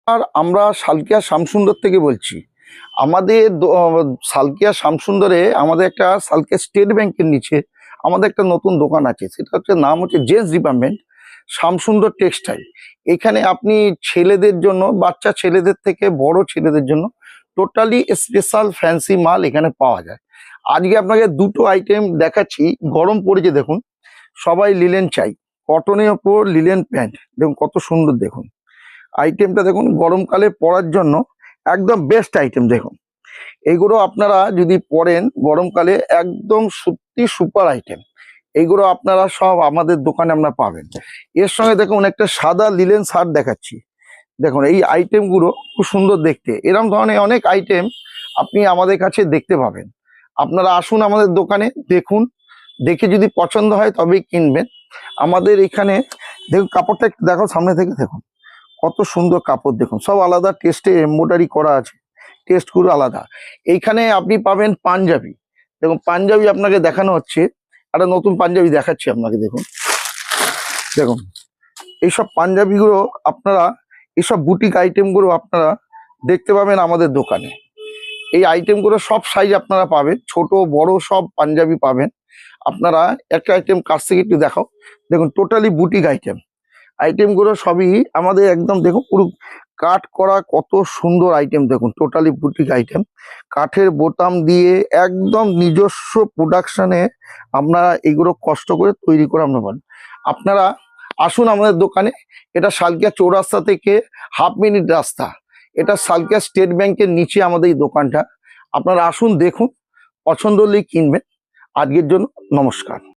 আর আমরা সালকিয়া শ্যামসুন্দর থেকে বলছি। আমাদের সালকিয়া শ্যামসুন্দরে আমাদের একটা সালকিয়া স্টেট ব্যাংকের নিচে আমাদের একটা নতুন দোকান আছে, সেটা হচ্ছে নাম হচ্ছে জেন্টস ডিপার্টমেন্ট, শ্যামসুন্দর টেক্সটাইল। এখানে আপনি ছেলেদের জন্য, বাচ্চা ছেলেদের থেকে বড় ছেলেদের জন্য টোটালি স্পেশাল ফ্যান্সি মাল এখানে পাওয়া যায়। আজকে আপনাকে দুটো আইটেম দেখাচ্ছি। গরম পড়েছে দেখুন, সবাই লিলেন চাই, কটনের ওপর লিলেন প্যান্ট, দেখুন কত সুন্দর। দেখুন আইটেমটা দেখুন, গরমকালে পরার জন্য একদম বেস্ট আইটেম। দেখুন এইগুলো আপনারা যদি পরেন গরমকালে, একদম সত্যি সুপার আইটেম। এইগুলো আপনারা সব আমাদের দোকানে আমরা পাবেন। এর সঙ্গে দেখুন একটা সাদা লিলেন শার্ট দেখাচ্ছি। দেখুন এই আইটেমগুলো খুব সুন্দর দেখতে। এরকম ধরনের অনেক আইটেম আপনি আমাদের কাছে দেখতে পাবেন। আপনারা আসুন আমাদের দোকানে, দেখুন, দেখে যদি পছন্দ হয় তবেই কিনবেন। আমাদের এখানে দেখুন, কাপড়টা একটু দেখো সামনে থেকে, দেখুন কত সুন্দর কাপড়। দেখুন সব আলাদা টেস্টে এমব্রয়ডারি করা আছে, টেস্টগুলো আলাদা। এইখানে আপনি পাবেন পাঞ্জাবি। দেখুন পাঞ্জাবি আপনাকে দেখানো হচ্ছে, একটা নতুন পাঞ্জাবি দেখাচ্ছি আপনাকে। দেখুন দেখুন এইসব পাঞ্জাবিগুলো আপনারা, এইসব বুটিক আইটেমগুলো আপনারা দেখতে পাবেন আমাদের দোকানে। এই আইটেমগুলো সব সাইজ আপনারা পাবেন, ছোট বড় সব পাঞ্জাবি পাবেন আপনারা। একটা আইটেম কাছ থেকে একটু দেখাও। দেখুন টোটালি বুটিক আইটেম, আইটেমগুলো সবই আমাদের একদম দেখুন পুরো কাট করা, কত সুন্দর আইটেম। দেখুন টোটালি বুটিক আইটেম, কাঠের বোতাম দিয়ে একদম নিজস্ব প্রোডাকশনে আমরা এগুলো কষ্ট করে তৈরি করে আমরা পান। আপনারা আসুন আমাদের দোকানে। এটা সালকিয়া চৌরাস্তা থেকে হাফ মিনিট রাস্তা। এটা সালকিয়া স্টেট ব্যাংকের নিচে আমাদের এই দোকানটা। আপনারা আসুন, দেখুন, পছন্দ হলেই কিনবেন। আজকের জন্য নমস্কার।